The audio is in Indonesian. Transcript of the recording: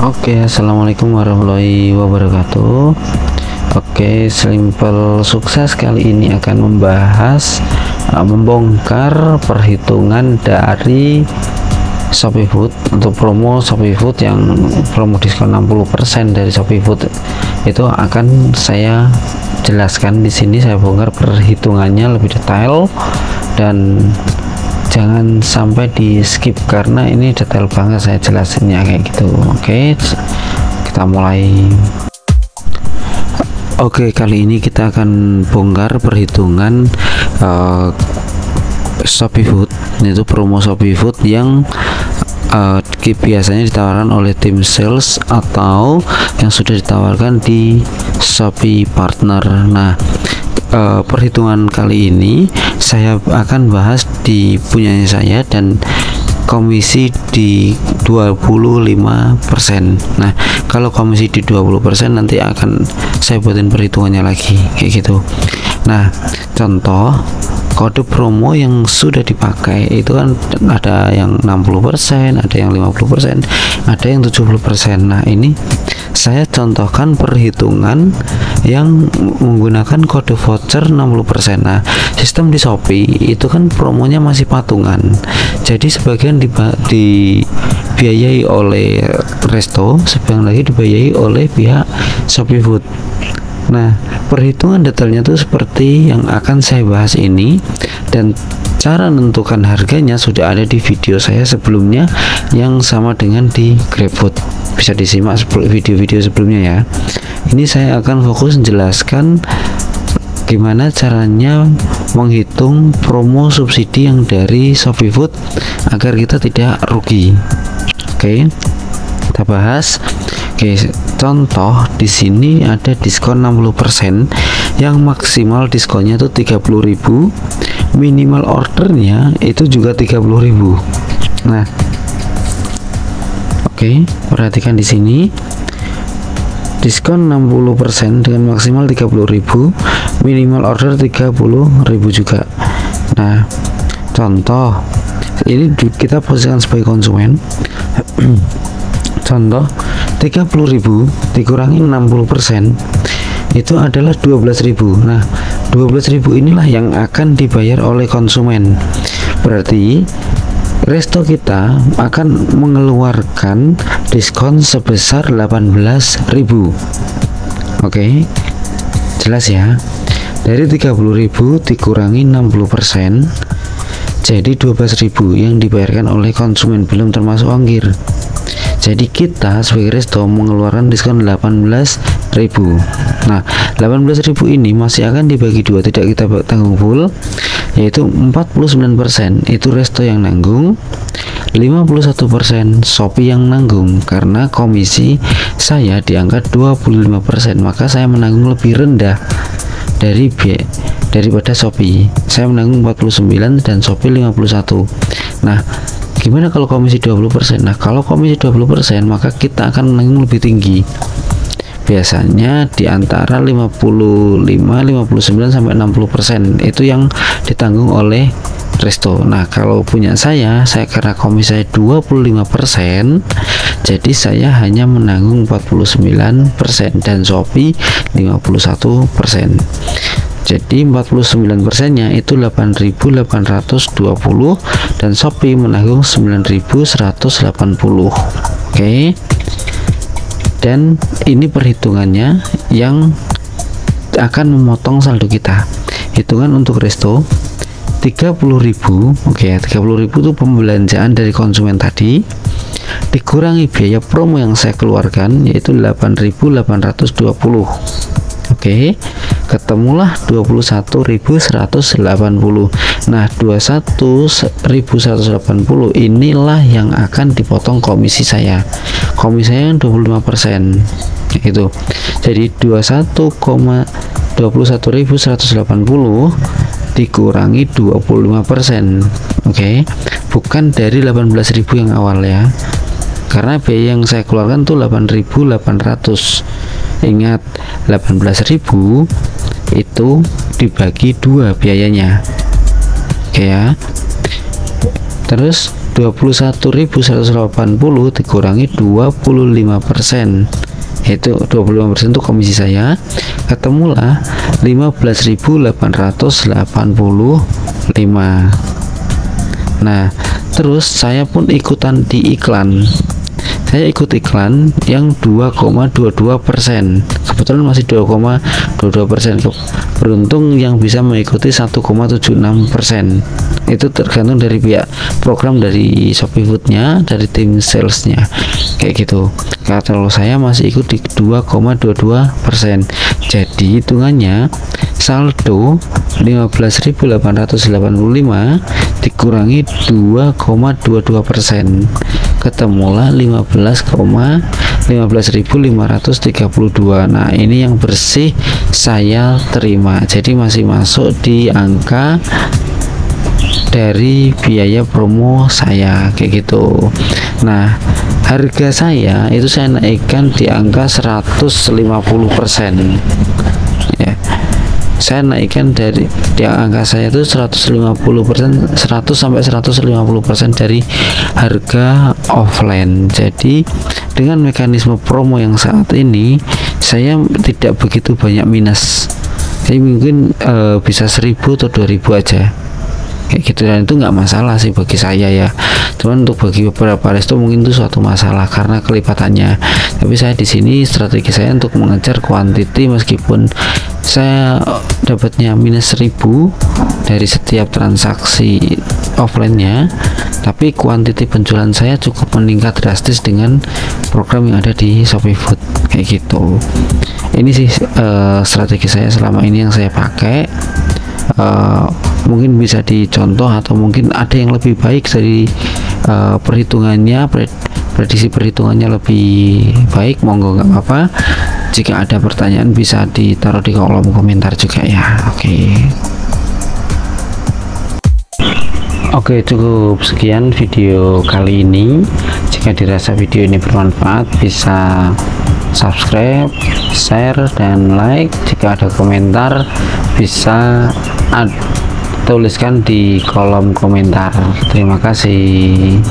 Oke, assalamualaikum warahmatullahi wabarakatuh. Oke, Simple Sukses kali ini akan membahas membongkar perhitungan dari ShopeeFood untuk promo ShopeeFood yang promo diskon 60% dari ShopeeFood. Itu akan saya jelaskan di sini, saya bongkar perhitungannya lebih detail dan jangan sampai di skip karena ini detail banget saya jelasinnya kayak gitu. Oke, kita mulai. Oke, kali ini kita akan bongkar perhitungan ShopeeFood, yaitu promo ShopeeFood yang biasanya ditawarkan oleh tim sales atau yang sudah ditawarkan di Shopee Partner. Nah, perhitungan kali ini saya akan bahas di punyanya saya dan komisi di 25%. Nah, kalau komisi di 20% nanti akan saya buatin perhitungannya lagi kayak gitu. Nah, contoh kode promo yang sudah dipakai itu kan ada yang 60%, ada yang 50%, ada yang 70%. Nah, ini saya contohkan perhitungan yang menggunakan kode voucher 60%. Nah, sistem di Shopee itu kan promonya masih patungan, jadi sebagian dibiayai oleh resto, sebagian lagi dibiayai oleh pihak ShopeeFood. Nah, perhitungan detailnya tuh seperti yang akan saya bahas ini, dan cara menentukan harganya sudah ada di video saya sebelumnya yang sama dengan di GrabFood. Bisa disimak video-video sebelumnya ya. Ini saya akan fokus menjelaskan gimana caranya menghitung promo subsidi yang dari ShopeeFood agar kita tidak rugi. Oke, kita bahas. Oke, contoh di sini ada diskon 60% yang maksimal diskonnya itu 30.000, minimal ordernya itu juga 30.000. Nah, oke, perhatikan di sini diskon 60% dengan maksimal 30.000, minimal order 30.000 juga. Nah, contoh ini kita posisikan sebagai konsumen. Contoh 30.000 dikurangi 60% itu adalah 12.000. Nah, 12.000 inilah yang akan dibayar oleh konsumen. Berarti resto kita akan mengeluarkan diskon sebesar 18.000. Oke, jelas ya. Dari 30.000 dikurangi 60% jadi 12.000 yang dibayarkan oleh konsumen, belum termasuk ongkir. Jadi kita sebagai resto mengeluarkan diskon 18.000. Nah, 18.000 ini masih akan dibagi dua, tidak kita tanggung full, yaitu 49% itu resto yang nanggung, 51% Shopee yang nanggung. Karena komisi saya diangkat 25%, maka saya menanggung lebih rendah daripada Shopee. Saya menanggung 49 dan Shopee 51. Nah, gimana kalau komisi 20%? Nah, kalau komisi 20% maka kita akan menanggung lebih tinggi. Biasanya di antara 55, 59 sampai 60% itu yang ditanggung oleh resto. Nah, kalau punya saya karena komisi saya 25%, jadi saya hanya menanggung 49% dan Shopee 51%. Jadi 49%-nya itu 8.820 dan Shopee menanggung 9.180. Oke. Dan ini perhitungannya yang akan memotong saldo kita. Hitungan untuk resto 30.000. Oke, 30.000 itu pembelanjaan dari konsumen tadi dikurangi biaya promo yang saya keluarkan yaitu 8.820. Oke, ketemulah 21.180. Nah, 21.180 inilah yang akan dipotong komisi saya. Komisi saya yang 25% itu. Jadi 21.180 dikurangi 25%. Oke, bukan dari 18.000 yang awal ya. Karena biaya yang saya keluarkan tuh 8.800. Ingat, 18.000 itu dibagi dua biayanya. Oke ya. Terus 21.180 dikurangi 25%, itu 25% itu komisi saya, ketemulah 15.885. Nah terus saya pun ikutan di iklan, saya ikut iklan yang 2,22%, kebetulan masih 2,22%. Beruntung yang bisa mengikuti 1,76%. Itu tergantung dari pihak program, dari Shopee Food-nya, dari tim salesnya, kayak gitu. Kalau saya masih ikut di 2,22%, jadi hitungannya saldo 15.885 dikurangi 2,22%, ketemulah 15.532. Nah ini yang bersih saya terima, jadi masih masuk di angka dari biaya promo saya, kayak gitu. Nah harga saya itu saya naikkan di angka 150%, ya. Saya naikkan dari di angka saya itu 150%, 100 sampai 150% dari harga offline. Jadi dengan mekanisme promo yang saat ini saya tidak begitu banyak minus, jadi mungkin bisa 1.000 atau 2.000 aja, kayak gitu. Dan itu nggak masalah sih bagi saya ya, cuman untuk bagi beberapa resto mungkin itu suatu masalah karena kelipatannya. Tapi saya di sini strategi saya untuk mengejar quantity, meskipun saya dapatnya minus 1.000 dari setiap transaksi offline-nya, tapi quantity penjualan saya cukup meningkat drastis dengan program yang ada di Shopee Food, kayak gitu. Ini sih strategi saya selama ini yang saya pakai. Mungkin bisa dicontoh atau mungkin ada yang lebih baik dari perhitungannya, prediksi perhitungannya lebih baik, monggo nggak apa-apa. Jika ada pertanyaan bisa ditaruh di kolom komentar juga ya. Oke, cukup sekian video kali ini. Jika dirasa video ini bermanfaat bisa subscribe, share, dan like. Jika ada komentar bisa tuliskan di kolom komentar. Terima kasih.